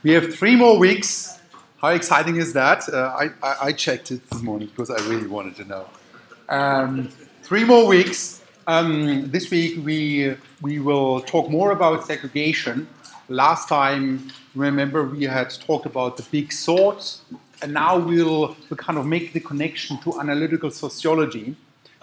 We have 3 more weeks. How exciting is that? I checked it this morning because I really wanted to know. 3 more weeks. This week we will talk more about segregation. Last time, remember, we had talked about the big sort, and now we'll kind of make the connection to analytical sociology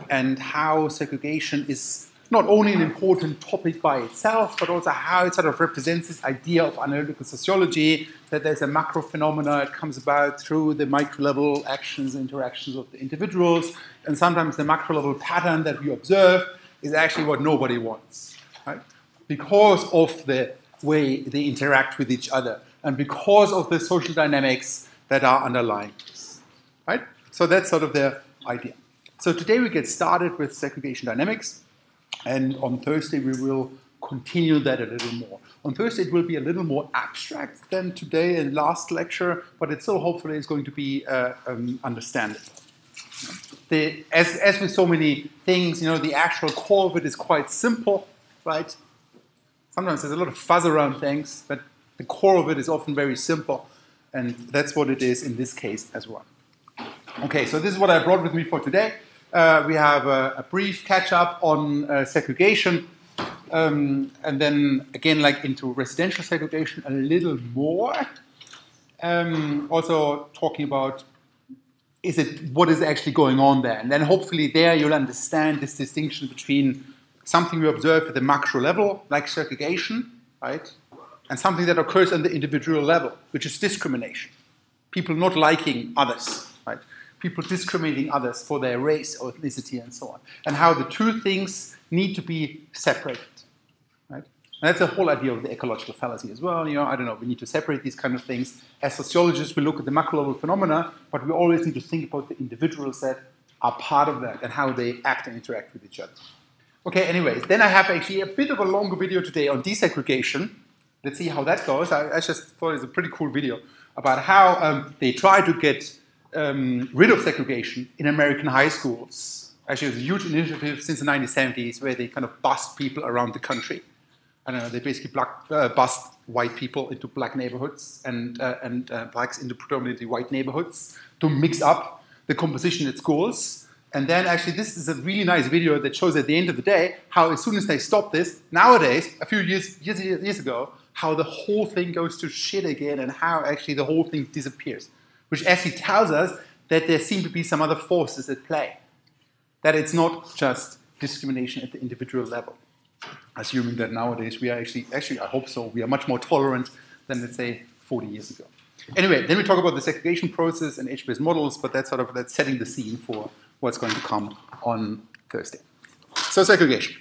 and how segregation is not only an important topic by itself, but also how it sort of represents this idea of analytical sociology, that there's a macro phenomena, it comes about through the micro-level actions, interactions of the individuals, and sometimes the macro-level pattern that we observe is actually what nobody wants, right? Because of the way they interact with each other, and because of the social dynamics that are underlying this, right? So that's sort of the idea. So today we get started with segregation dynamics. And on Thursday, we will continue that a little more. On Thursday, it will be a little more abstract than today and last lecture, but it still hopefully is going to be understandable. As with so many things, you know, the actual core of it is quite simple, right? Sometimes there's a lot of fuzz around things, but the core of it is often very simple, and that's what it is in this case as well. Okay, so this is what I brought with me for today. We have a brief catch-up on segregation, and then again, like into residential segregation a little more. Also talking about what is actually going on there, and then hopefully there you'll understand this distinction between something we observe at the macro level, like segregation, right, and something that occurs on the individual level, which is discrimination. People not liking others, right? People discriminating others for their race or ethnicity and so on, and how the two things need to be separated, right? And that's the whole idea of the ecological fallacy as well. You know, I don't know, we need to separate these kind of things. As sociologists, we look at the macro-level phenomena, but we always need to think about the individuals that are part of that and how they act and interact with each other. Okay, anyways, then I have actually a bit of a longer video today on desegregation. Let's see how that goes. I just thought it was a pretty cool video about how they try to get rid of segregation in American high schools. Actually, it was a huge initiative since the 1970s where they kind of bust people around the country. I don't know, they basically bust white people into black neighborhoods and blacks into predominantly white neighborhoods to mix up the composition at schools. And then actually this is a really nice video that shows at the end of the day how as soon as they stop this, nowadays, a few years ago, how the whole thing goes to shit again and how actually the whole thing disappears. Which actually tells us that there seem to be some other forces at play. That it's not just discrimination at the individual level. Assuming that nowadays we are actually I hope so, we are much more tolerant than, let's say, 40 years ago. Anyway, then we talk about the segregation process and agent-based models, but that's setting the scene for what's going to come on Thursday. So segregation.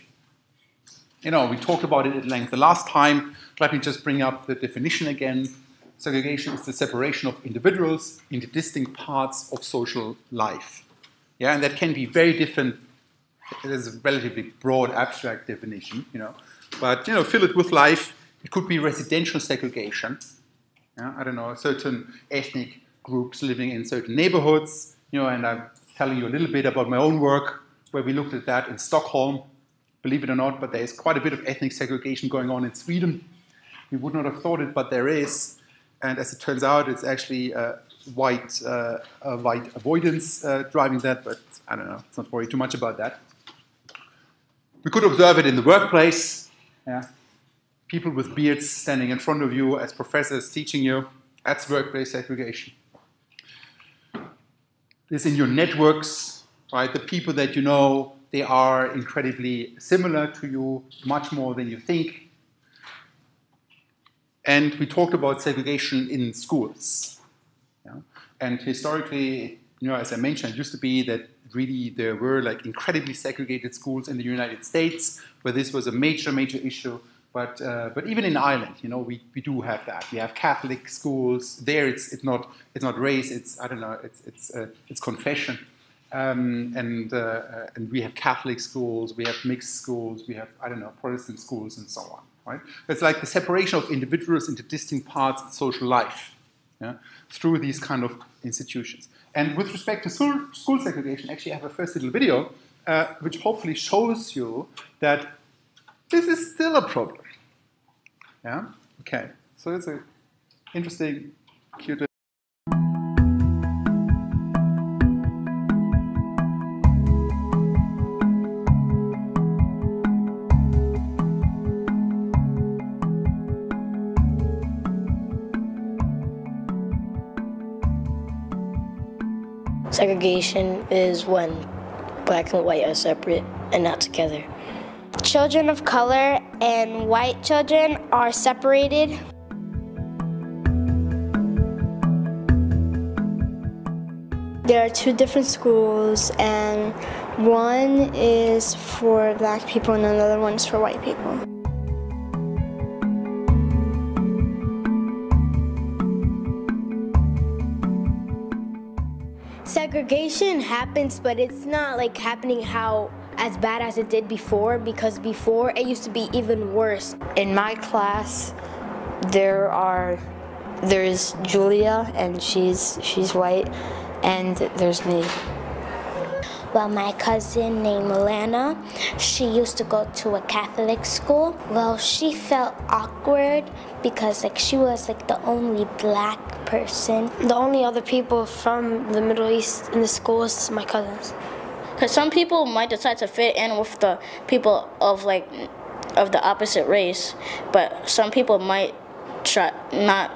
You know, we talked about it at length the last time. Let me just bring up the definition again. Segregation is the separation of individuals into distinct parts of social life. Yeah, and that can be very different. There's a relatively broad, abstract definition, you know. But, you know, fill it with life. It could be residential segregation. Yeah, I don't know, certain ethnic groups living in certain neighborhoods. You know, and I'm telling you a little bit about my own work, where we looked at that in Stockholm. Believe it or not, but there's quite a bit of ethnic segregation going on in Sweden. You would not have thought it, but there is. And as it turns out, it's actually white avoidance driving that, but I don't know, let's not worry too much about that. We could observe it in the workplace. Yeah. People with beards standing in front of you as professors teaching you. That's workplace segregation. This in your networks, right? The people that you know, they are incredibly similar to you, much more than you think. And we talked about segregation in schools. Yeah? And historically, you know, as I mentioned, it used to be that really there were like incredibly segregated schools in the United States, where this was a major issue. But even in Ireland, you know, we do have that. We have Catholic schools. There, it's not race. It's I don't know. It's confession. And we have Catholic schools. We have mixed schools. We have I don't know Protestant schools and so on. Right? It's like the separation of individuals into distinct parts of social life, yeah, through these kind of institutions. And with respect to school segregation, actually I have a first little video which hopefully shows you that this is still a problem. Yeah? Okay. So it's a interesting, cute. Segregation is when black and white are separate and not together. Children of color and white children are separated. There are two different schools, and one is for black people and another one is for white people. Segregation happens, but it's not like happening as bad as it did before, because before it used to be even worse. In my class, there's Julia, and she's white, and there's me. Well, my cousin named Milana, she used to go to a Catholic school. Well, she felt awkward because she was the only black person. The only other people from the Middle East in the school is my cousins. Because some people might decide to fit in with the people of the opposite race, but some people might not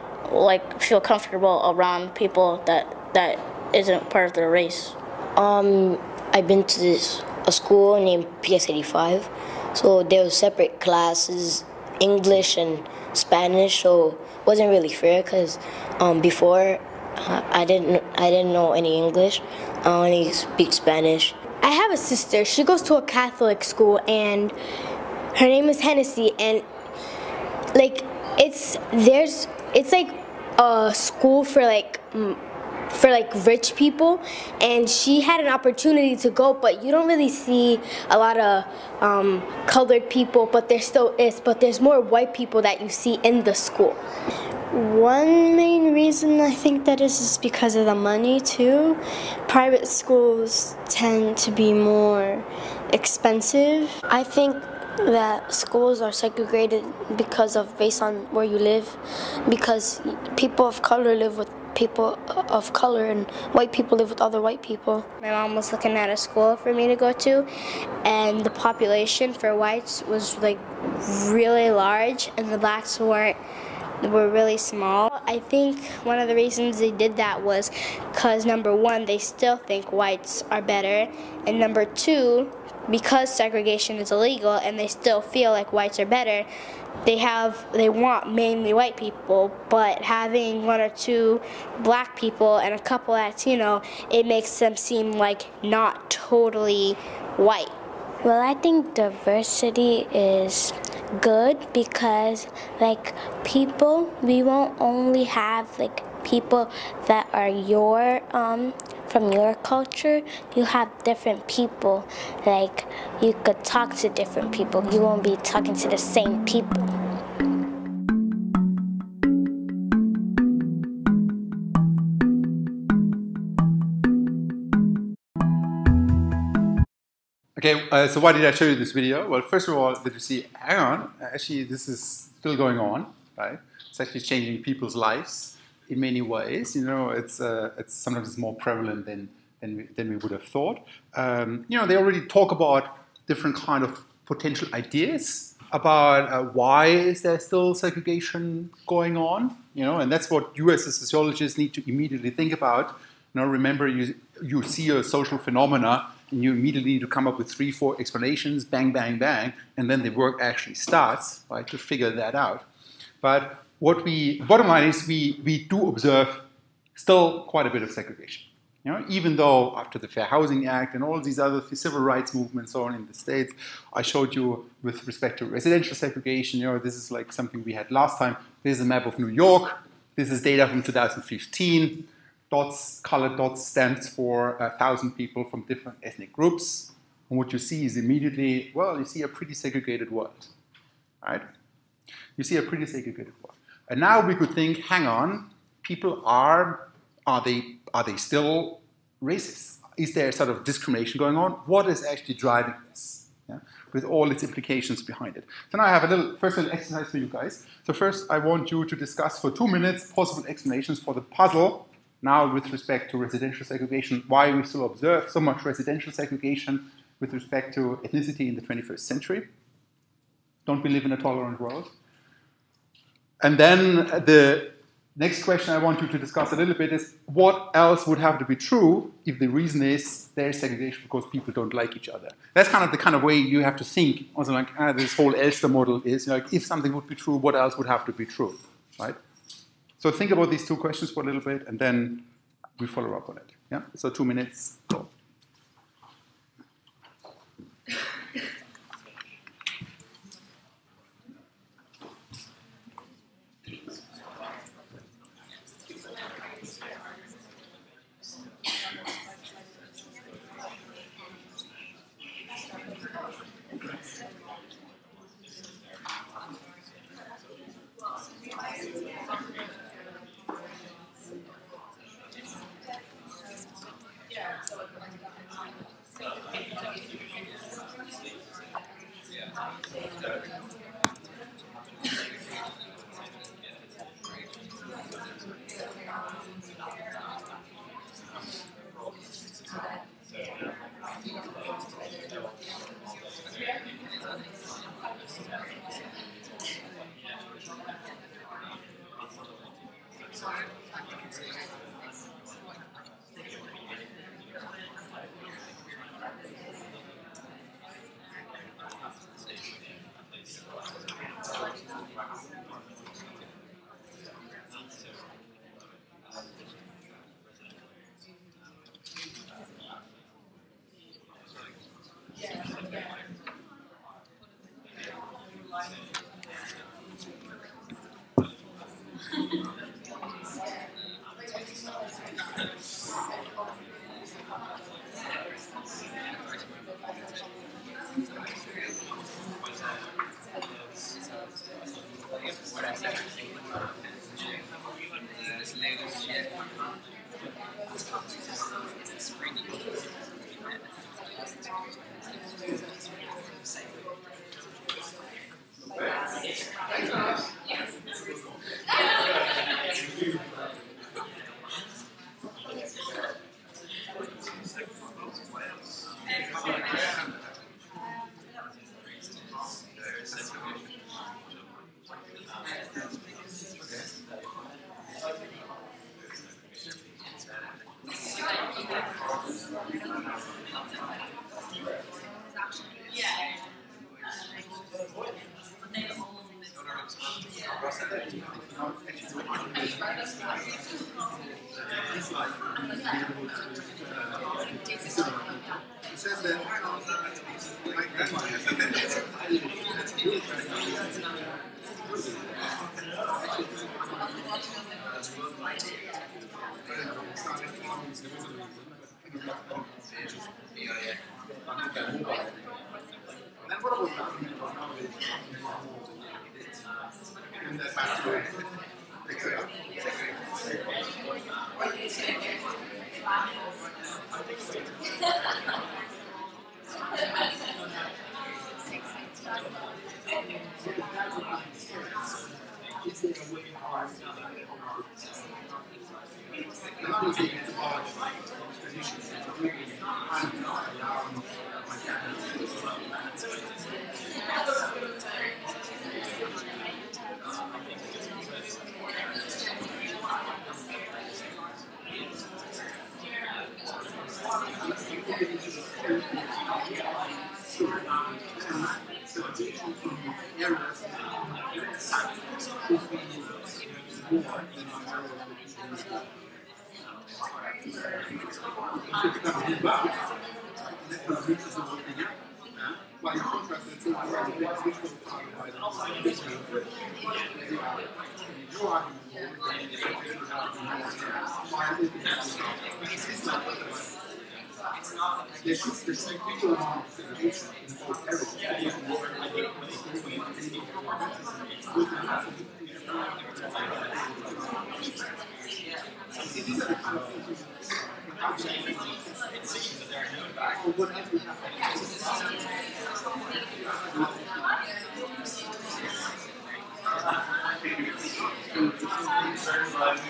feel comfortable around people that isn't part of their race. I've been to a school named PS85, so there were separate classes, English and Spanish, so it wasn't really fair because before I didn't know any English. I only speak Spanish. I have a sister. She goes to a Catholic school, and her name is Hennessy, and it's a school for rich people, and she had an opportunity to go, but you don't really see a lot of colored people, but there still is, but there's more white people that you see in the school. One main reason I think that is because of the money too. Private schools tend to be more expensive. I think that schools are segregated based on where you live, because people of color live with people of color and white people live with other white people. My mom was looking at a school for me to go to, and the population for whites was really large and the blacks were really small. I think one of the reasons they did that was because number one, they still think whites are better, and number two, because segregation is illegal and they still feel like whites are better, they want mainly white people, but having one or two black people and a couple Latino, it makes them seem like not totally white. Well, I think diversity is good because people, we won't only have people that are from your culture. You have different people, you could talk to different people. You won't be talking to the same people. Okay, so why did I show you this video? Well, first of all, did you see, hang on, actually this is still going on, right? It's actually changing people's lives in many ways. It's sometimes more prevalent than we would have thought. They already talk about different kind of potential ideas about why is there still segregation going on, and that's what you as a sociologist need to immediately think about. Remember, you see a social phenomena, and you immediately need to come up with 3-4 explanations, bang, bang, bang, and then the work actually starts, right, to figure that out. But bottom line is we do observe still quite a bit of segregation. Even though after the Fair Housing Act and all these other civil rights movements on in the States, I showed you with respect to residential segregation, this is something we had last time. This is a map of New York. This is data from 2015. Colored dots stands for 1,000 people from different ethnic groups. And what you see is immediately, well, you see a pretty segregated world, right? You see a pretty segregated world. And now we could think, hang on, people are they still racist? Is there sort of discrimination going on? What is actually driving this? yeah, with all its implications behind it. So now I have a little exercise for you guys. So first I want you to discuss for 2 minutes possible explanations for the puzzle now with respect to residential segregation, why we still observe so much residential segregation with respect to ethnicity in the 21st century. Don't we live in a tolerant world? And then the next question I want you to discuss a little bit is what else would have to be true if the reason is there's segregation because people don't like each other. That's kind of the kind of way you have to think. Also like this whole Elster model is like if something would be true, what else would have to be true, right? So think about these two questions for a little bit and then we follow up on it. Yeah. So 2 minutes. Go. So that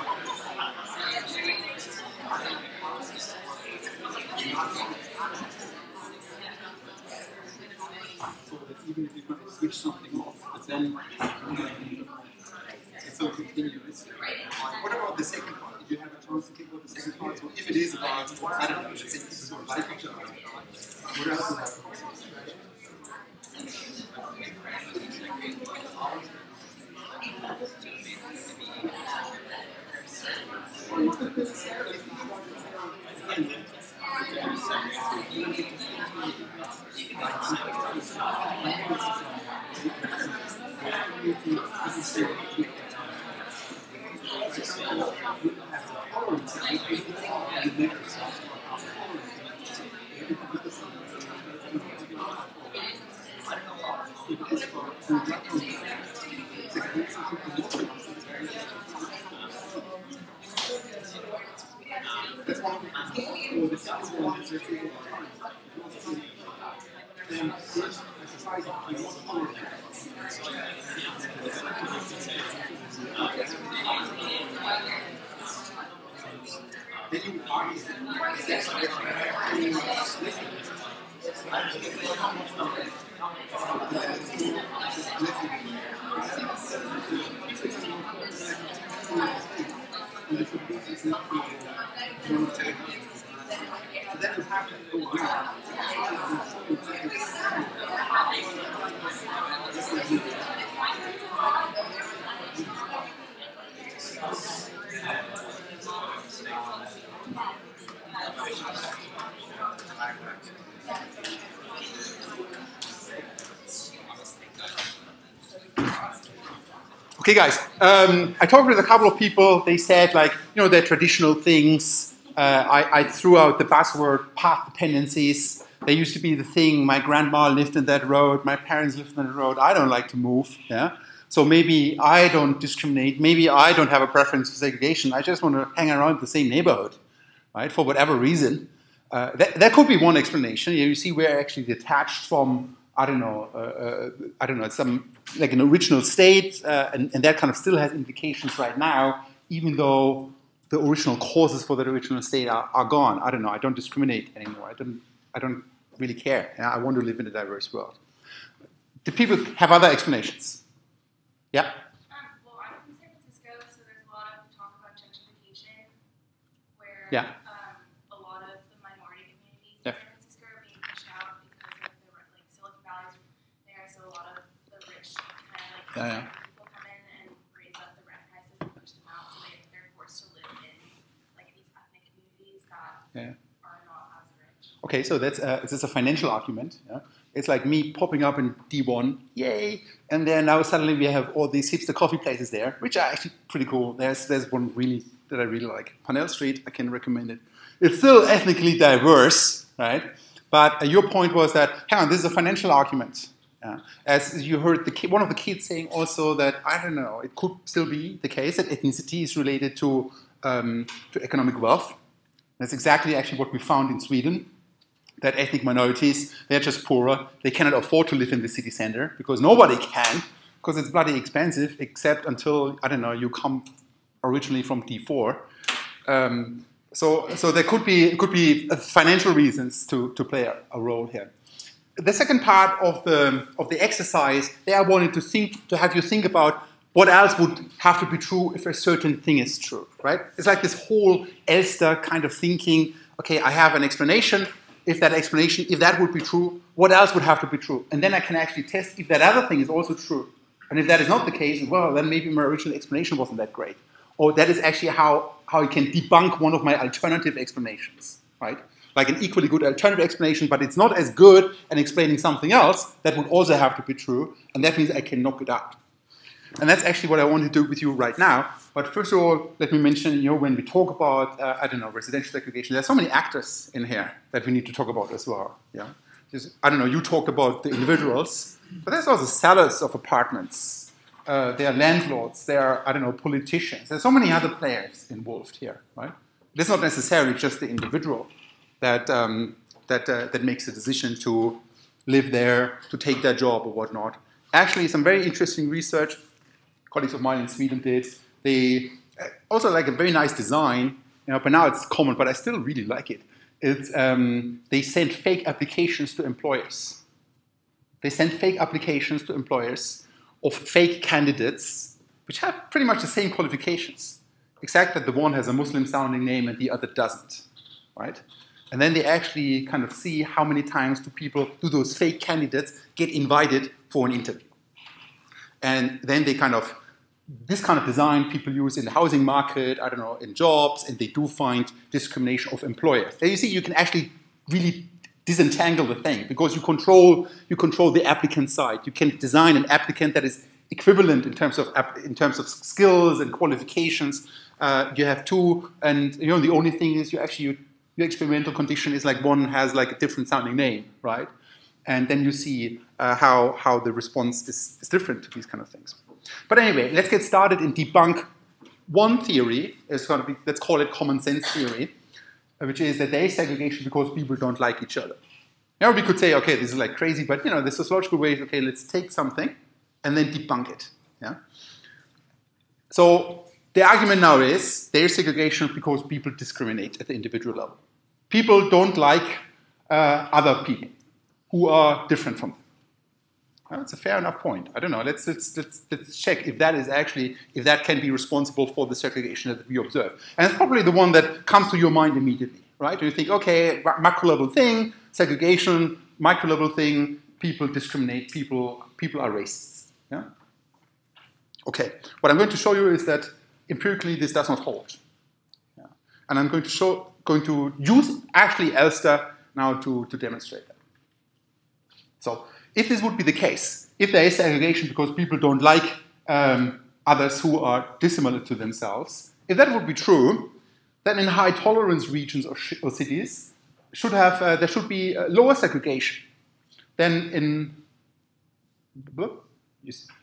even if you switch something off, but then it's so continuous. What about the second part? Did you have a chance to think about the second part? So if it is about, I don't know, let's say people don't like each other, what else would happen? Okay, guys, I talked with a couple of people. They said, like, you know, they're traditional things. I threw out the buzzword path dependencies. They used to be the thing. My grandma lived in that road. My parents lived in that road. I don't like to move. Yeah. So maybe I don't discriminate. Maybe I don't have a preference for segregation. I just want to hang around the same neighborhood, right? For whatever reason. That could be one explanation. You see, we're actually detached from, I don't know, some like an original state, and that kind of still has implications right now, even though the original causes for that original state are gone. I don't know. I don't discriminate anymore. I don't really care. Yeah? I want to live in a diverse world. Do people have other explanations? Yeah. Well, I'm from San Francisco, so there's a lot of talk about gentrification, where yeah. A lot of the minority communities yeah. in San Francisco are being pushed out because of the Silicon Valley's there, so a lot of the rich kind of people come in and raise up the rent prices and push them out, so they're forced to live in like these ethnic communities that are not as rich. Okay, so that's a financial argument. Yeah? It's like me popping up in D1, yay! And then now suddenly we have all these hipster coffee places there, which are actually pretty cool. There's one really that I really like, Parnell Street. I can recommend it. It's still ethnically diverse, right? But your point was that, hang on, this is a financial argument. As you heard one of the kids saying also that, I don't know, it could still be the case that ethnicity is related to economic wealth. That's exactly actually what we found in Sweden. That ethnic minorities, they're just poorer. They cannot afford to live in the city center because nobody can, because it's bloody expensive, except until, I don't know, you come originally from D4. So there could be financial reasons to play a role here. The second part of the exercise, there I wanted to have you think about what else would have to be true if a certain thing is true, right? It's like this whole Elster kind of thinking, okay, I have an explanation. If that would be true, what else would have to be true? And then I can actually test if that other thing is also true. And if that is not the case, well, then maybe my original explanation wasn't that great. Or that is actually how I can debunk one of my alternative explanations, right? Like an equally good alternative explanation, but it's not as good at explaining something else that would also have to be true. And that means I can knock it out. And that's actually what I want to do with you right now. But first of all, let me mention, when we talk about, residential segregation, there's so many actors in here that we need to talk about as well. Yeah, you talked about the individuals, but there's also sellers of apartments. There are landlords. There are, politicians. There's so many other players involved here, right? It's not necessarily just the individual that makes a decision to live there, to take their job or whatnot. Actually, some very interesting research colleagues of mine in Sweden did. They also like a very nice design, but now it's common, but I still really like it. It's, they send fake applications to employers. They send fake applications to employers of fake candidates, which have pretty much the same qualifications, except that the one has a Muslim-sounding name and the other doesn't, right? And then they actually kind of see how many times do those fake candidates get invited for an interview. And then they this kind of design people use in the housing market, I don't know, in jobs, and they do find discrimination of employers. There you see, you can actually really disentangle the thing because you control the applicant side. You can design an applicant that is equivalent in terms of skills and qualifications. You have two, and the only thing is your experimental condition is like one has like a different sounding name, right? And then you see how the response is different to these kind of things. But anyway, let's get started and debunk one theory. It's going to be, let's call it common sense theory, which is that there is segregation because people don't like each other. Now we could say, okay, this is like crazy, but the sociological way is, okay, let's take something and then debunk it. Yeah. So the argument now is there is segregation because people discriminate at the individual level. People don't like other people who are different from them. Well, that's a fair enough point. I don't know. Let's check if that can be responsible for the segregation that we observe. And it's probably the one that comes to your mind immediately, right? You think, okay, macro level thing, segregation, micro level thing, people discriminate, people are racist. Yeah. Okay. What I'm going to show you is that empirically this does not hold. Yeah. And I'm going to use actually Elster now to demonstrate that. So if this would be the case, if there is segregation because people don't like others who are dissimilar to themselves, if that would be true, then in high tolerance regions or cities there should be lower segregation than in,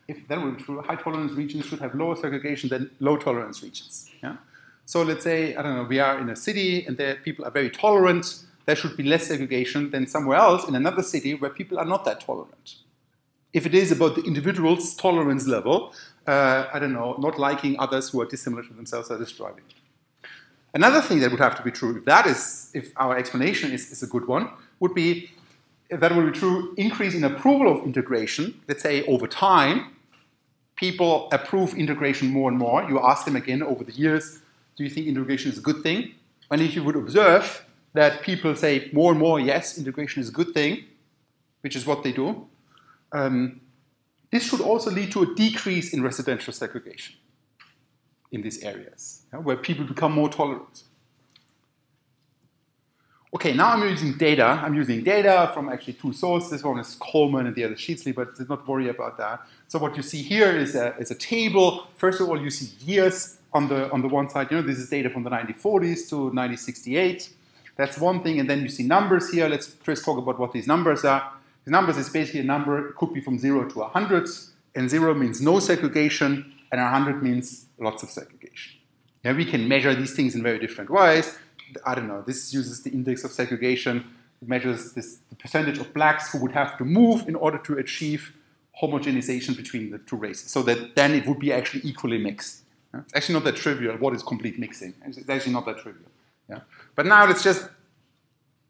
if that would be true, high tolerance regions should have lower segregation than low tolerance regions. Yeah? So let's say, I don't know, we are in a city and there people are very tolerant. There should be less segregation than somewhere else in another city where people are not that tolerant. If it is about the individual's tolerance level, I don't know, not liking others who are dissimilar to themselves, that is driving it. Another thing that would have to be true, if our explanation is a good one, would be, if that would be true, increase in approval of integration. Let's say over time, people approve integration more and more. You ask them again over the years, do you think integration is a good thing? And if you would observe that people say more and more, yes, integration is a good thing, which is what they do, this should also lead to a decrease in residential segregation in these areas, where people become more tolerant. Okay, now I'm using data. I'm using data from actually two sources. One is Coleman and the other Sheetsley, but do not worry about that. So what you see here is a table. First of all, you see years on the one side. This is data from the 1940s to 1968. That's one thing, and then you see numbers here. Let's first talk about what these numbers are. These numbers is basically a number, it could be from 0 to 100, and 0 means no segregation, and 100 means lots of segregation. Yeah, we can measure these things in very different ways. I don't know, this uses the index of segregation. It measures the percentage of blacks who would have to move in order to achieve homogenization between the two races, so that then it would be actually equally mixed. Yeah? It's actually not that trivial. What is complete mixing? It's actually not that trivial. Yeah? But now let's just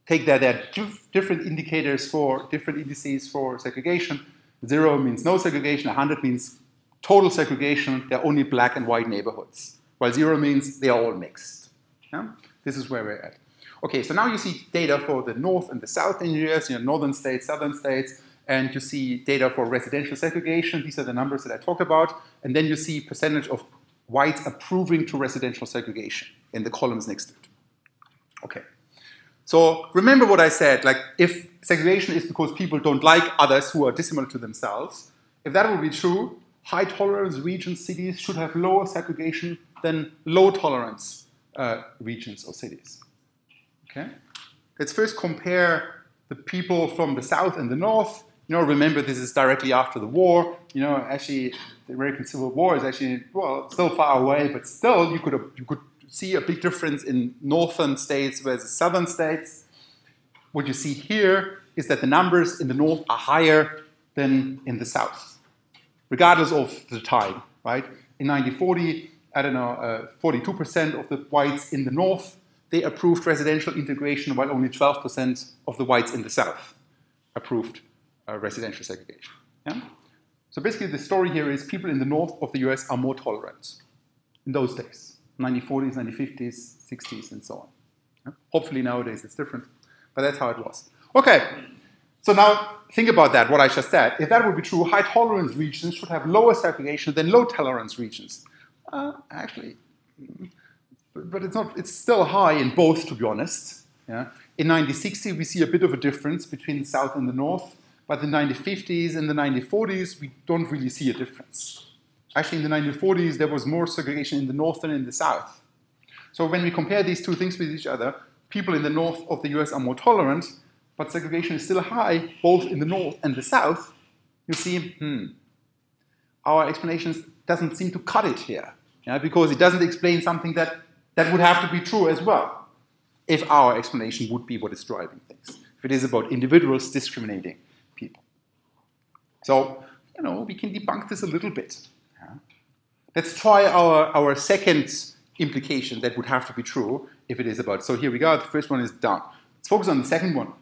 take that there are different indicators for different indices for segregation. 0 means no segregation, 100 means total segregation. They're only black and white neighborhoods, while 0 means they are all mixed. Yeah? This is where we're at. Okay, so now you see data for the north and the south in the US, northern states, southern states, and you see data for residential segregation. These are the numbers that I talked about. And then you see percentage of whites approving to residential segregation in the columns next to it. Okay, so remember what I said, like if segregation is because people don't like others who are dissimilar to themselves, if that would be true, high tolerance regions, cities should have lower segregation than low tolerance regions or cities. Okay, let's first compare the people from the south and the north. Remember this is directly after the war. Actually the American Civil War is actually, well, still far away, but still you could see a big difference in northern states versus southern states. What you see here is that the numbers in the north are higher than in the south, regardless of the time, right? In 1940, I don't know, 42% of the whites in the north, they approved residential integration, while only 12% of the whites in the south approved residential segregation. Yeah? So basically the story here is people in the north of the US are more tolerant in those days, 1940s, 1950s, 60s, and so on. Yeah? Hopefully nowadays it's different, but that's how it was. Okay, so now think about that, what I just said. If that would be true, high tolerance regions should have lower segregation than low tolerance regions. Actually, but it's not. It's still high in both, to be honest. Yeah? In 1960, we see a bit of a difference between the South and the North, but in the 1950s and the 1940s, we don't really see a difference. Actually, in the 1940s, there was more segregation in the North than in the South. So when we compare these two things with each other, people in the North of the US are more tolerant, but segregation is still high, both in the North and the South. You see, our explanations doesn't seem to cut it here, yeah, because it doesn't explain something that would have to be true as well, if our explanation would be what is driving things, if it is about individuals discriminating people. So, you know, we can debunk this a little bit. Yeah. Let's try our second implication that would have to be true if it is about, so here we go, the first one is done. Let's focus on the second one.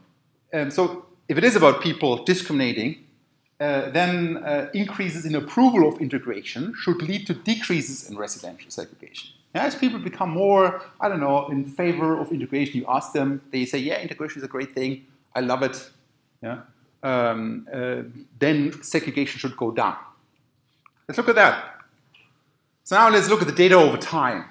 So if it is about people discriminating, then increases in approval of integration should lead to decreases in residential segregation. As people become more, I don't know, in favor of integration, you ask them, they say, yeah, integration is a great thing, I love it. Yeah? Then segregation should go down. Let's look at that. So now let's look at the data over time.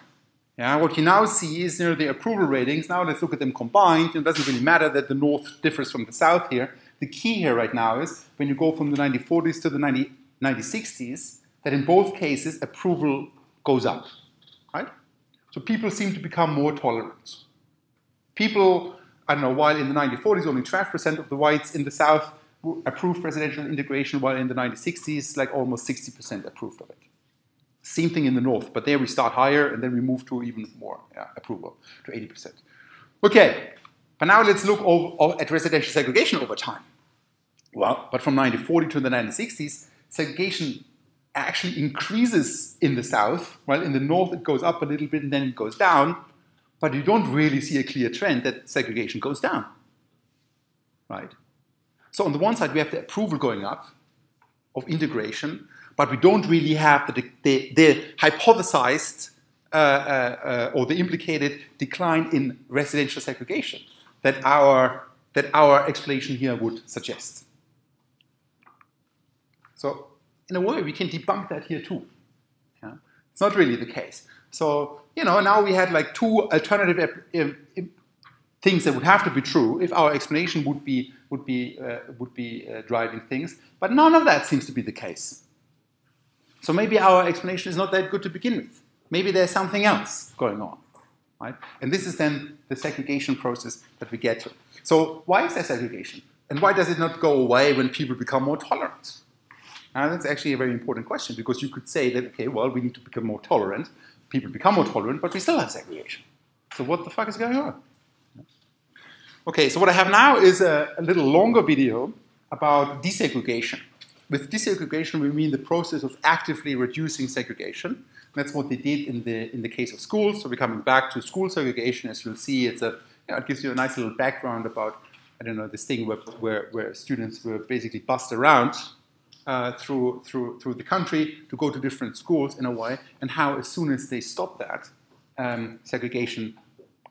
Yeah, what you now see is the approval ratings. Now let's look at them combined. It doesn't really matter that the North differs from the South here. The key here right now is when you go from the 1940s to the 1960s, that in both cases approval goes up, right? So people seem to become more tolerant. People, I don't know, while in the 1940s only 12% of the whites in the South approved residential integration, while in the 1960s like almost 60% approved of it. Same thing in the North, but there we start higher and then we move to even more approval, to 80%. Okay, but now let's look at residential segregation over time. Well, but from 1940 to the 1960s, segregation actually increases in the South, while in the North it goes up a little bit and then it goes down, but you don't really see a clear trend that segregation goes down, right? So on the one side, we have the approval going up of integration, but we don't really have the hypothesized or the implicated decline in residential segregation that our explanation here would suggest. So in a way, we can debunk that here too. Yeah? It's not really the case. So, you know, now we had like two alternative things that would have to be true if our explanation would be driving things, but none of that seems to be the case. So maybe our explanation is not that good to begin with. Maybe there's something else going on, right? And this is then the segregation process that we get to. So why is there segregation? And why does it not go away when people become more tolerant? Now that's actually a very important question, because you could say that, okay, well, we need to become more tolerant. People become more tolerant, but we still have segregation. So what the fuck is going on? Okay, so what I have now is a little longer video about desegregation. With desegregation, we mean the process of actively reducing segregation. That's what they did in the case of schools. So we're coming back to school segregation. As you'll see, it gives you a nice little background about, I don't know, this thing where students were basically bussed around through the country to go to different schools in a way, and how as soon as they stopped that, segregation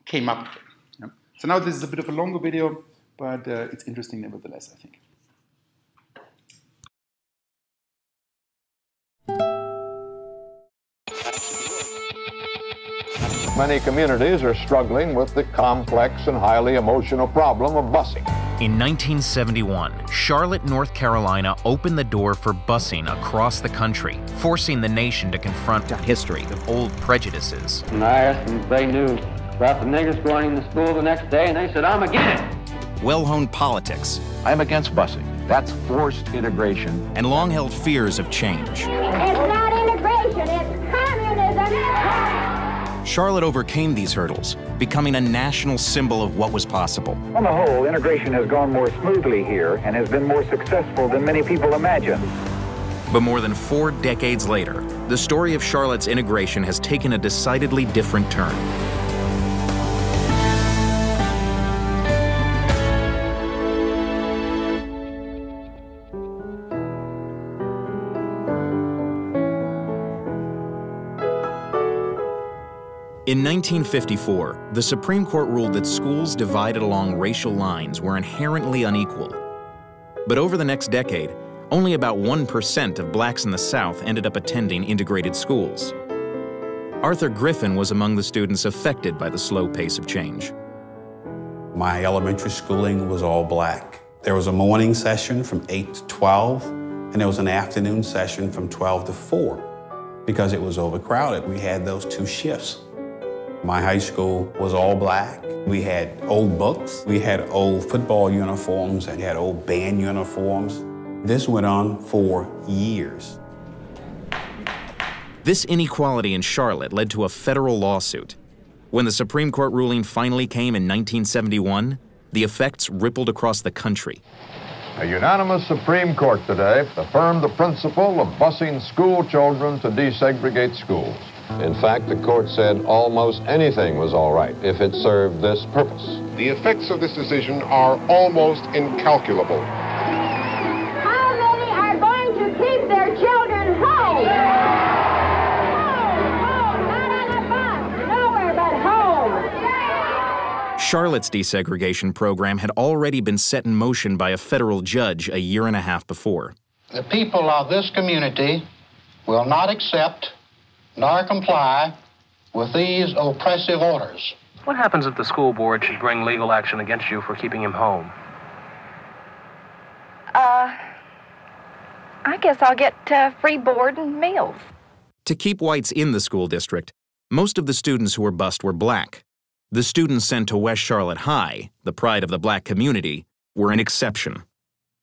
came up again. Yeah? So now this is a bit of a longer video, but it's interesting nevertheless, I think. Many communities are struggling with the complex and highly emotional problem of busing. In 1971, Charlotte, North Carolina opened the door for busing across the country, forcing the nation to confront a history of old prejudices. And I asked them if they knew about the niggers going to school the next day, and they said, I'm against it. Well-honed politics. I'm against busing. That's forced integration. And long-held fears of change. It's not integration, it's communism. Charlotte overcame these hurdles, becoming a national symbol of what was possible. On the whole, integration has gone more smoothly here and has been more successful than many people imagined. But more than 4 decades later, the story of Charlotte's integration has taken a decidedly different turn. In 1954, the Supreme Court ruled that schools divided along racial lines were inherently unequal. But over the next decade, only about 1% of blacks in the South ended up attending integrated schools. Arthur Griffin was among the students affected by the slow pace of change. My elementary schooling was all black. There was a morning session from 8 to 12, and there was an afternoon session from 12 to 4. Because it was overcrowded, we had those two shifts. My high school was all black. We had old books, we had old football uniforms, and had old band uniforms. This went on for years. This inequality in Charlotte led to a federal lawsuit. When the Supreme Court ruling finally came in 1971, the effects rippled across the country. A unanimous Supreme Court today affirmed the principle of busing school children to desegregate schools. In fact, the court said almost anything was all right if it served this purpose. The effects of this decision are almost incalculable. How many are going to keep their children home? Home, not on a bus, nowhere but home. Charlotte's desegregation program had already been set in motion by a federal judge a year and a half before. The people of this community will not accept nor comply with these oppressive orders. What happens if the school board should bring legal action against you for keeping him home? I guess I'll get free board and meals. To keep whites in the school district, most of the students who were bused were black. The students sent to West Charlotte High, the pride of the black community, were an exception.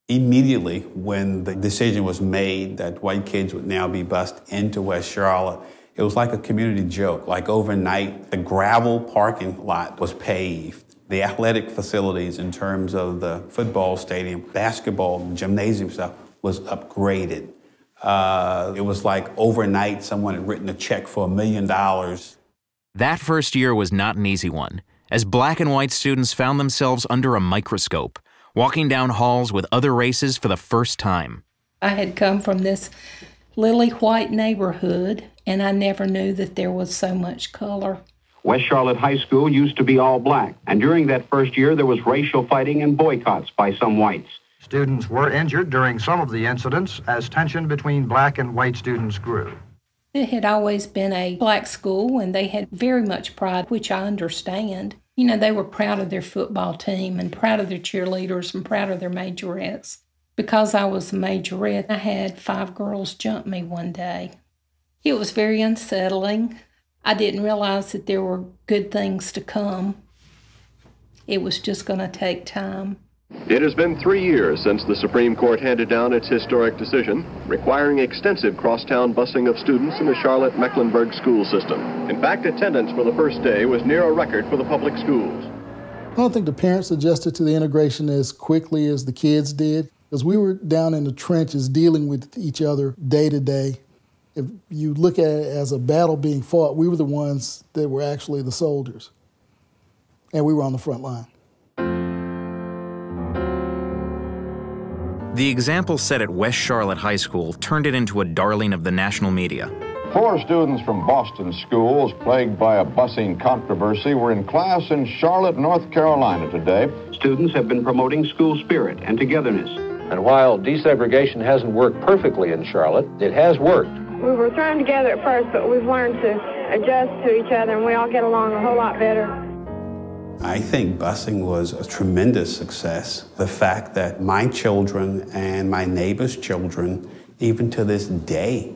Immediately when the decision was made that white kids would now be bused into West Charlotte, it was like a community joke. Like overnight, the gravel parking lot was paved. The athletic facilities in terms of the football stadium, basketball, gymnasium stuff was upgraded. It was like overnight someone had written a check for $1 million. That first year was not an easy one, as black and white students found themselves under a microscope, walking down halls with other races for the first time. I had come from this lily white neighborhood, and I never knew that there was so much color. West Charlotte High School used to be all black, and during that first year there was racial fighting and boycotts by some whites. Students were injured during some of the incidents as tension between black and white students grew. It had always been a black school, and they had very much pride, which I understand. You know, they were proud of their football team and proud of their cheerleaders and proud of their majorettes. Because I was a majorette, I had 5 girls jump me one day. It was very unsettling. I didn't realize that there were good things to come. It was just going to take time. It has been 3 years since the Supreme Court handed down its historic decision, requiring extensive crosstown busing of students in the Charlotte-Mecklenburg school system. In fact, attendance for the first day was near a record for the public schools. I don't think the parents adjusted to the integration as quickly as the kids did, because we were down in the trenches dealing with each other day to day. If you look at it as a battle being fought, we were the ones that were actually the soldiers, and we were on the front line. The example set at West Charlotte High School turned it into a darling of the national media. 4 students from Boston schools plagued by a busing controversy were in class in Charlotte, North Carolina today. Students have been promoting school spirit and togetherness. And while desegregation hasn't worked perfectly in Charlotte, it has worked. We were thrown together at first, but we've learned to adjust to each other, and we all get along a whole lot better. I think busing was a tremendous success. The fact that my children and my neighbors' children, even to this day,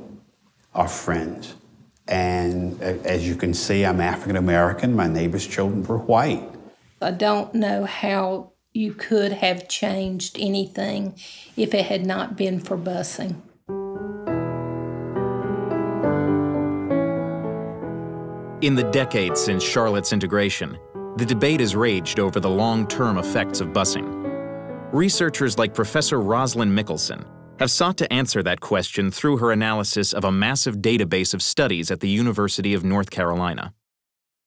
are friends. And as you can see, I'm African American. My neighbors' children were white. I don't know how you could have changed anything if it had not been for busing. In the decades since Charlotte's integration, the debate has raged over the long-term effects of busing. Researchers like Professor Rosalind Mickelson have sought to answer that question through her analysis of a massive database of studies at the University of North Carolina.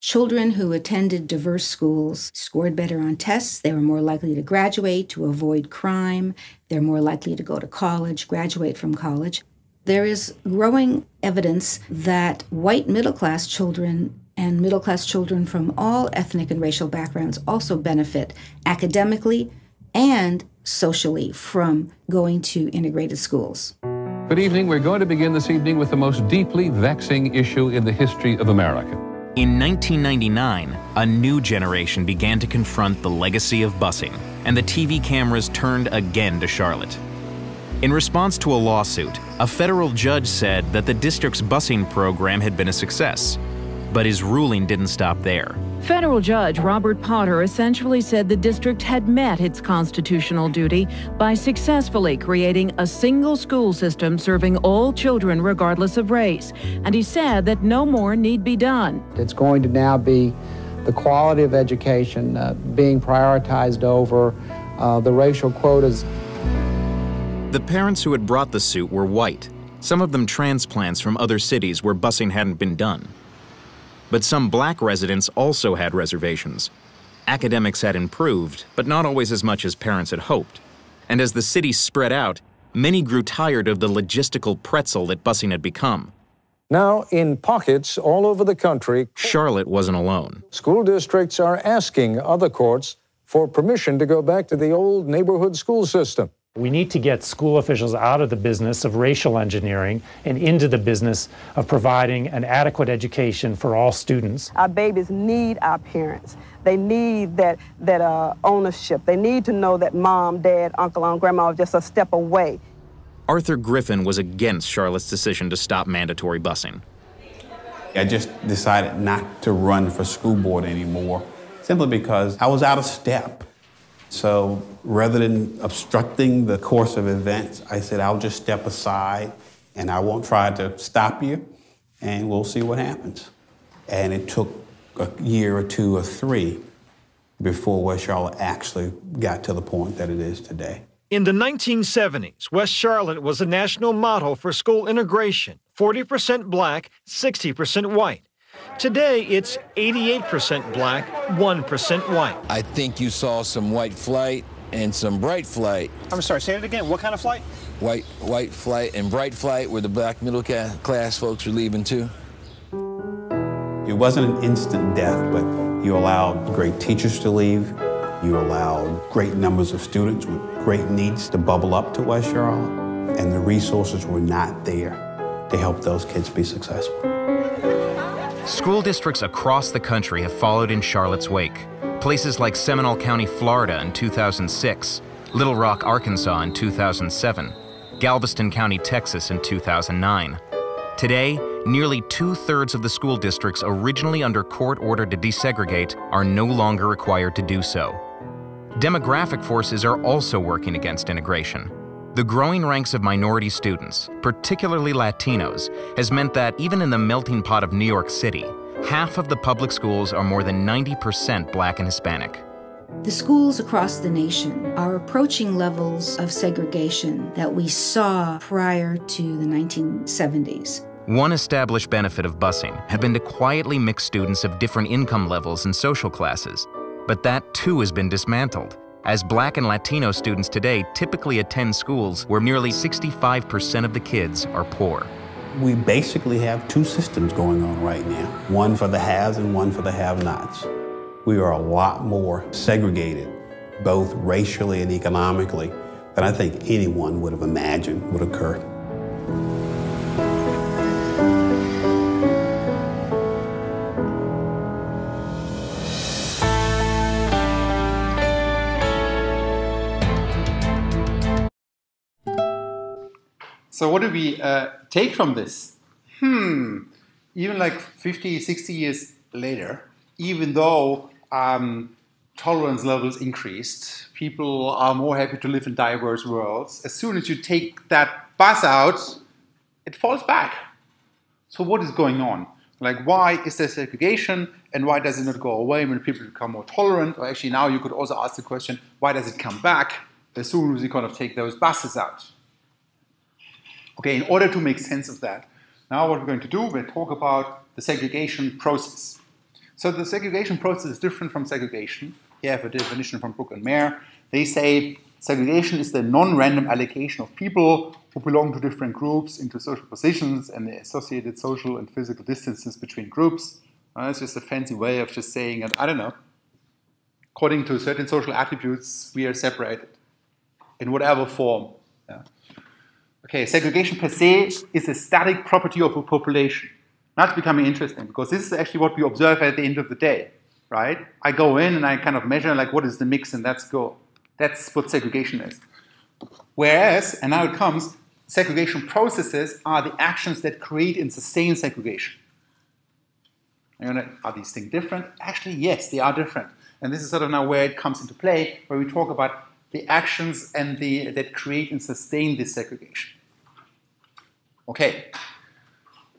Children who attended diverse schools scored better on tests. They were more likely to graduate, to avoid crime. They're more likely to go to college, graduate from college. There is growing evidence that white middle-class children and middle-class children from all ethnic and racial backgrounds also benefit academically and socially from going to integrated schools. Good evening. We're going to begin this evening with the most deeply vexing issue in the history of America. In 1999, a new generation began to confront the legacy of busing, and the TV cameras turned again to Charlotte. In response to a lawsuit, a federal judge said that the district's busing program had been a success. But his ruling didn't stop there. Federal Judge Robert Potter essentially said the district had met its constitutional duty by successfully creating a single school system serving all children regardless of race. And he said that no more need be done. It's going to now be the quality of education being prioritized over the racial quotas. The parents who had brought the suit were white, some of them transplants from other cities where busing hadn't been done. But some black residents also had reservations. Academics had improved, but not always as much as parents had hoped. And as the city spread out, many grew tired of the logistical pretzel that busing had become. Now, in pockets all over the country, Charlotte wasn't alone. School districts are asking other courts for permission to go back to the old neighborhood school system. We need to get school officials out of the business of racial engineering and into the business of providing an adequate education for all students. Our babies need our parents. They need that ownership. They need to know that mom, dad, uncle, and grandma are just a step away. Arthur Griffin was against Charlotte's decision to stop mandatory busing. I just decided not to run for school board anymore, simply because I was out of step. So rather than obstructing the course of events, I said, I'll just step aside and I won't try to stop you, and we'll see what happens. And it took a year or two or three before West Charlotte actually got to the point that it is today. In the 1970s, West Charlotte was a national model for school integration, 40% black, 60% white. Today, it's 88% black, 1% white. I think you saw some white flight and some bright flight. I'm sorry, say it again. What kind of flight? White flight and bright flight, where the black middle class folks were leaving too. It wasn't an instant death, but you allowed great teachers to leave. You allowed great numbers of students with great needs to bubble up to West Charlotte, and the resources were not there to help those kids be successful. School districts across the country have followed in Charlotte's wake. Places like Seminole County, Florida in 2006, Little Rock, Arkansas in 2007, Galveston County, Texas in 2009. Today, nearly 2/3 of the school districts originally under court order to desegregate are no longer required to do so. Demographic forces are also working against integration. The growing ranks of minority students, particularly Latinos, has meant that even in the melting pot of New York City, half of the public schools are more than 90% black and Hispanic. The schools across the nation are approaching levels of segregation that we saw prior to the 1970s. One established benefit of busing had been to quietly mix students of different income levels and social classes, but that too has been dismantled, as black and Latino students today typically attend schools where nearly 65% of the kids are poor. We basically have two systems going on right now, one for the haves and one for the have-nots. We are a lot more segregated, both racially and economically, than I think anyone would have imagined would occur. So what do we take from this? Even like 50, 60 years later, even though tolerance levels increased, people are more happy to live in diverse worlds, as soon as you take that bus out, it falls back. So what is going on? Like, why is there segregation, and why does it not go away when people become more tolerant? Or actually now you could also ask the question, why does it come back as soon as you kind of take those buses out? Okay, in order to make sense of that, now what we're going to do, we'll talk about the segregation process. So the segregation process is different from segregation. You have a definition from Brook and Mayer. They say segregation is the non-random allocation of people who belong to different groups into social positions and the associated social and physical distances between groups. It's just a fancy way of just saying, I don't know, according to certain social attributes, we are separated in whatever form. Yeah. Okay, segregation per se is a static property of a population. That's becoming interesting because this is actually what we observe at the end of the day, right? I go in and I kind of measure like what is the mix and let's go. That's what segregation is. Whereas, and now it comes, segregation processes are the actions that create and sustain segregation. Are these things different? Actually, yes, they are different. And this is sort of now where it comes into play, where we talk about the actions and that create and sustain this segregation. Okay.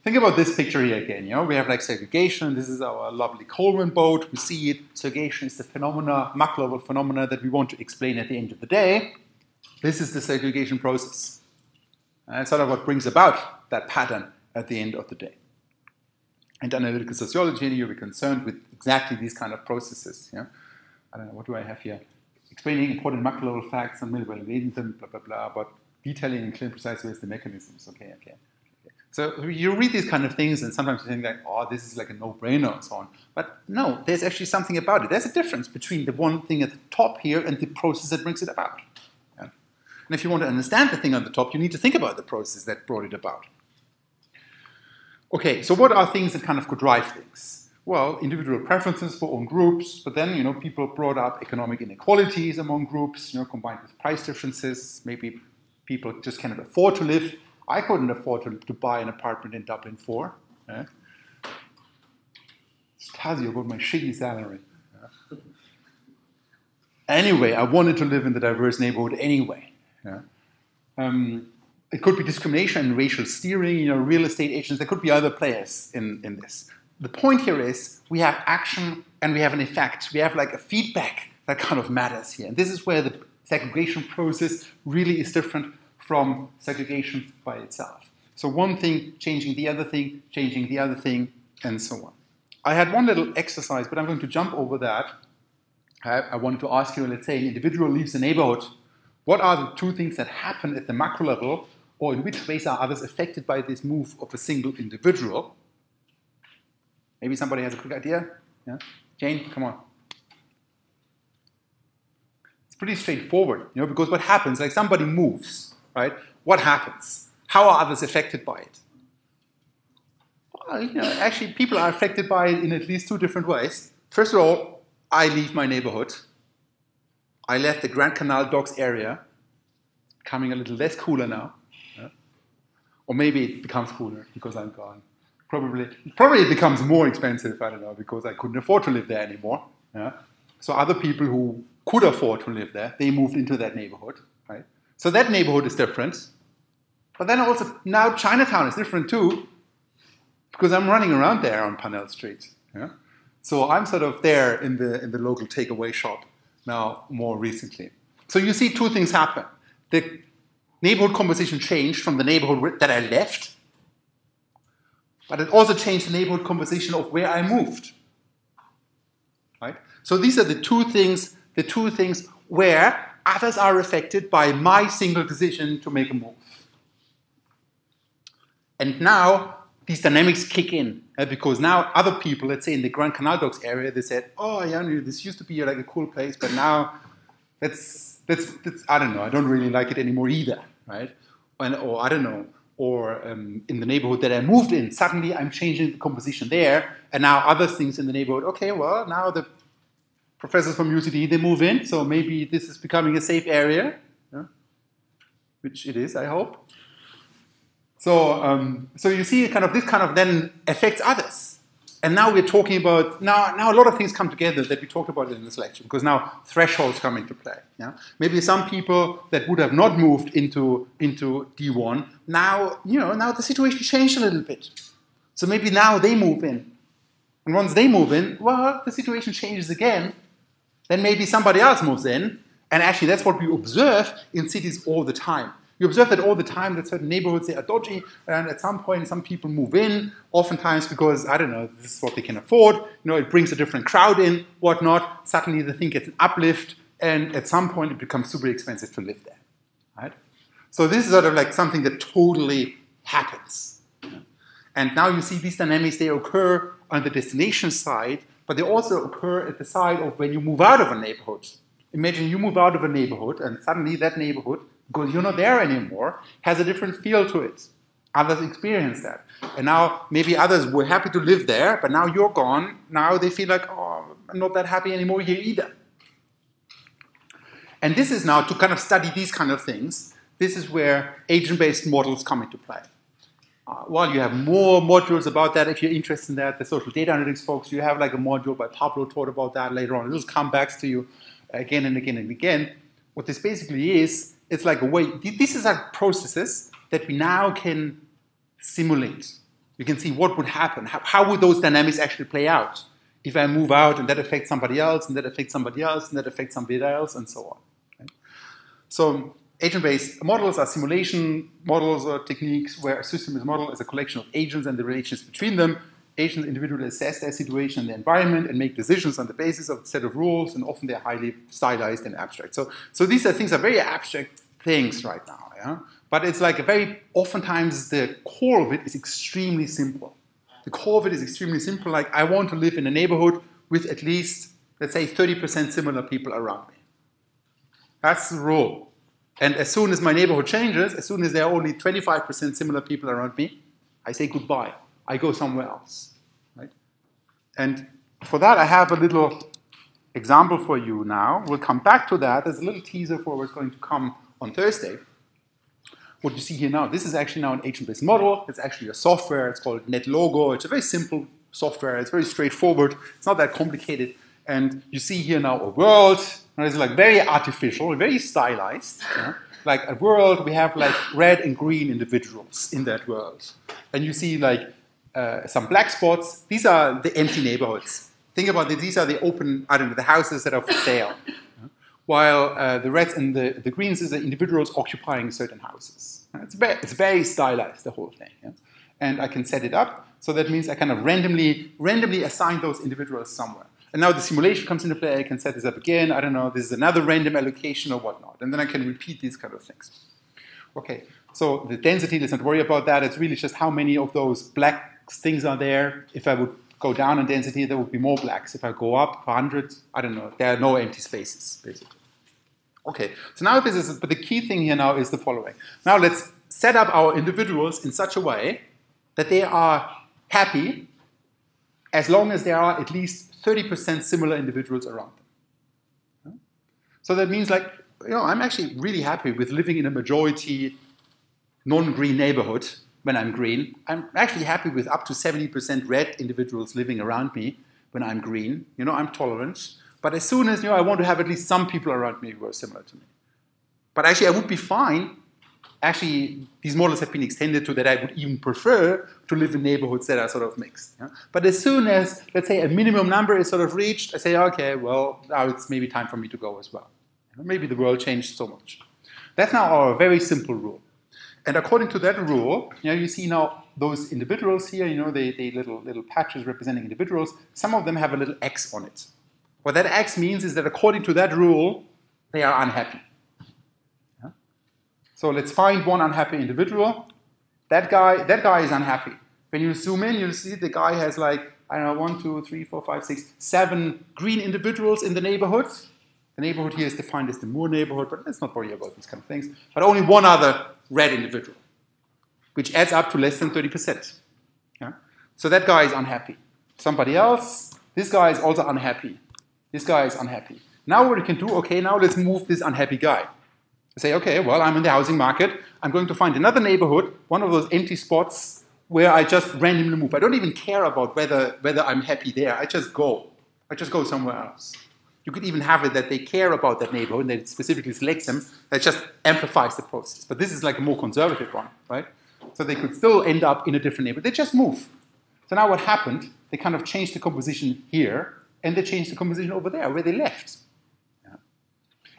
Think about this picture here again. We have like segregation. This is our lovely Coleman boat. We see it. Segregation is the phenomena, macro-level phenomena that we want to explain at the end of the day. This is the segregation process. And it's sort of what brings about that pattern at the end of the day. And analytical sociology, you'll be concerned with exactly these kind of processes. I don't know, what do I have here? Explaining important macro-level facts and evaluating them, blah, blah, blah, but detailing in clear and precise ways the mechanisms. Okay. So you read these kind of things and sometimes you think like, oh, this is like a no-brainer and so on. But no, there's actually something about it. There's a difference between the one thing at the top here and the process that brings it about. Yeah? And if you want to understand the thing on the top, you need to think about the process that brought it about. Okay, so what are things that kind of could drive things? Well, individual preferences for own groups, but then, people brought up economic inequalities among groups, combined with price differences. Maybe people just cannot afford to live. I couldn't afford to buy an apartment in Dublin 4. Yeah? It tells you about my shitty salary. Yeah? Anyway, I wanted to live in the diverse neighborhood anyway. Yeah? It could be discrimination and racial steering, real estate agents. There could be other players in this. The point here is we have action and we have an effect. We have like a feedback that kind of matters here. And this is where the segregation process really is different from segregation by itself. So one thing changing the other thing, changing the other thing, and so on. I had one little exercise, but I'm going to jump over that. I wanted to ask you, let's say an individual leaves a neighborhood. What are the two things that happen at the macro level, or in which ways are others affected by this move of a single individual? Maybe somebody has a quick idea? Yeah? Jane, come on. It's pretty straightforward, because what happens, like somebody moves, right? What happens? How are others affected by it? Well, actually people are affected by it in at least two different ways. First of all, I leave my neighborhood. I left the Grand Canal Docks area. It's becoming a little less cooler now. Yeah? Or maybe it becomes cooler because I'm gone. Probably it becomes more expensive, I don't know, because I couldn't afford to live there anymore. Yeah? So other people who could afford to live there, they moved into that neighborhood, right? So that neighborhood is different. But then also now Chinatown is different too, because I'm running around there on Parnell Street. Yeah? So I'm sort of there in the local takeaway shop now more recently. So you see two things happen. The neighborhood composition changed from the neighborhood that I left, but it also changed the neighborhood composition of where I moved. Right? So these are the two things where others are affected by my single decision to make a move. And now these dynamics kick in, because now other people, let's say in the Grand Canal Docks area, they said, oh, yeah, this used to be like a cool place, but now that's I don't know, I don't really like it anymore either, right? Or I don't know, or in the neighborhood that I moved in, suddenly I'm changing the composition there, and now other things in the neighborhood, okay, well, now the professors from UCD, they move in, so maybe this is becoming a safe area, yeah? Which it is, I hope. So, so you see, this kind of then affects others. And now we're talking about, now a lot of things come together that we talked about in this lecture, because now thresholds come into play. Yeah? Maybe some people that would have not moved into D1, now, now the situation changed a little bit. So maybe now they move in. And once they move in, well, the situation changes again. Then maybe somebody else moves in. And actually, that's what we observe in cities all the time. You observe that all the time, that certain neighborhoods, they are dodgy, and at some point, some people move in, oftentimes because, I don't know, this is what they can afford, it brings a different crowd in, whatnot, suddenly the thing gets an uplift, and at some point, it becomes super expensive to live there, right? So this is sort of like something that totally happens. And now you see these dynamics, they occur on the destination side, but they also occur at the side of when you move out of a neighborhood. Imagine you move out of a neighborhood, and suddenly that neighborhood, because you're not there anymore, has a different feel to it. Others experience that. And now maybe others were happy to live there, but now you're gone. Now they feel like, oh, I'm not that happy anymore here either. And this is now, to kind of study these kind of things, this is where agent-based models come into play. Well, you have more modules about that if you're interested in that. The social data analytics folks, you have like a module by Pablo taught about that later on. It'll come back to you again and again and again. What this basically is, it's like a way, these are like processes that we now can simulate. You can see what would happen. How would those dynamics actually play out? If I move out and that affects somebody else, and that affects somebody else, and that affects somebody else, and so on. Okay? So agent-based models are simulation models or techniques where a system is modeled as a collection of agents and the relations between them. Agents individually assess their situation and the environment and make decisions on the basis of a set of rules, and often they're highly stylized and abstract. So these things are very abstract things right now, yeah? But it's like oftentimes the core of it is extremely simple. The core of it is extremely simple, like I want to live in a neighborhood with at least, let's say, 30% similar people around me. That's the rule. And as soon as my neighborhood changes, as soon as there are only 25% similar people around me, I say goodbye. I go somewhere else, right? And for that, I have a little example for you now. We'll come back to that. There's a little teaser for what's going to come on Thursday. What you see here now, this is actually now an agent-based model. It's actually a software. It's called NetLogo. It's a very simple software. It's very straightforward. It's not that complicated. And you see here now a world. And it's like very artificial, very stylized. Yeah? Like a world, we have like red and green individuals in that world. And you see like some black spots. These are the empty neighborhoods. Think about it. These are the open, I don't know, the houses that are for sale. Yeah? While the reds and the greens is the individuals occupying certain houses. It's very stylized, the whole thing. Yeah? And I can set it up. So that means I kind of randomly assign those individuals somewhere. And now the simulation comes into play. I can set this up again. I don't know, this is another random allocation or whatnot. And then I can repeat these kind of things. Okay, so the density, let's not worry about that. It's really just how many of those black things are there. If I would go down in density, there would be more blacks. If I go up 100, I don't know, there are no empty spaces, basically. Okay, so now but the key thing here now is the following. Now let's set up our individuals in such a way that they are happy as long as there are at least 30% similar individuals around them. So that means like, I'm actually really happy with living in a majority non-green neighborhood when I'm green. I'm actually happy with up to 70% red individuals living around me when I'm green. I'm tolerant. But as soon as, I want to have at least some people around me who are similar to me. But actually, I would be fine. Actually, these models have been extended to that I would even prefer to live in neighborhoods that are sort of mixed. Yeah? But as soon as, let's say, a minimum number is sort of reached, I say, okay, well, now it's maybe time for me to go as well. Maybe the world changed so much. That's now our very simple rule. And according to that rule, you see now those individuals here, they little patches representing individuals. Some of them have a little X on it. What that X means is that according to that rule, they are unhappy. So let's find one unhappy individual. That guy is unhappy. When you zoom in, you'll see the guy has like, I don't know, 1, 2, 3, 4, 5, 6, 7 green individuals in the neighborhood. The neighborhood here is defined as the Moore neighborhood, but let's not worry about these kind of things. But only one other red individual, which adds up to less than 30%. Yeah? So that guy is unhappy. Somebody else, this guy is also unhappy. This guy is unhappy. Now what we can do, okay, now let's move this unhappy guy. Say, okay, well, I'm in the housing market. I'm going to find another neighborhood, one of those empty spots where I just randomly move. I don't even care about whether I'm happy there. I just go. I just go somewhere else. You could even have it that they care about that neighborhood and they specifically select them. That just amplifies the process. But this is like a more conservative one, right? So they could still end up in a different neighborhood. They just move. So now what happened? They kind of changed the composition here and they changed the composition over there where they left.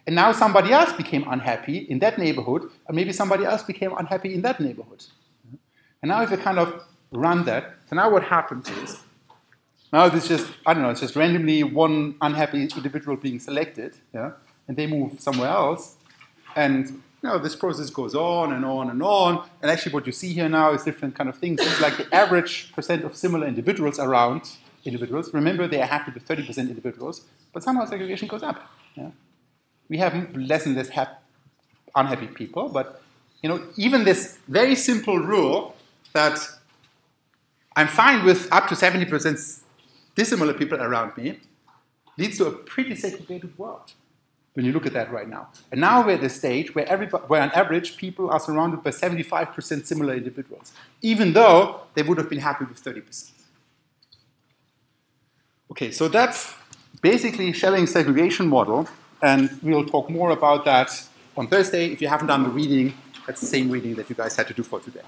And now somebody else became unhappy in that neighborhood, and maybe somebody else became unhappy in that neighborhood. And now if you kind of run that, so now what happens is, now it's just, I don't know, it's just randomly one unhappy individual being selected, yeah, and they move somewhere else, and this process goes on and on and on, and actually what you see here now is different kind of things. It's like the average percent of similar individuals around individuals. Remember, they are happy with 30% individuals, but somehow segregation goes up. Yeah? We have less and less unhappy people, but even this very simple rule that I'm fine with up to 70% dissimilar people around me leads to a pretty segregated world when you look at that right now. And now we're at the stage where on average people are surrounded by 75% similar individuals, even though they would have been happy with 30%. Okay, so that's basically Schelling's segregation model, and we'll talk more about that on Thursday. If you haven't done the reading, that's the same reading that you guys had to do for today.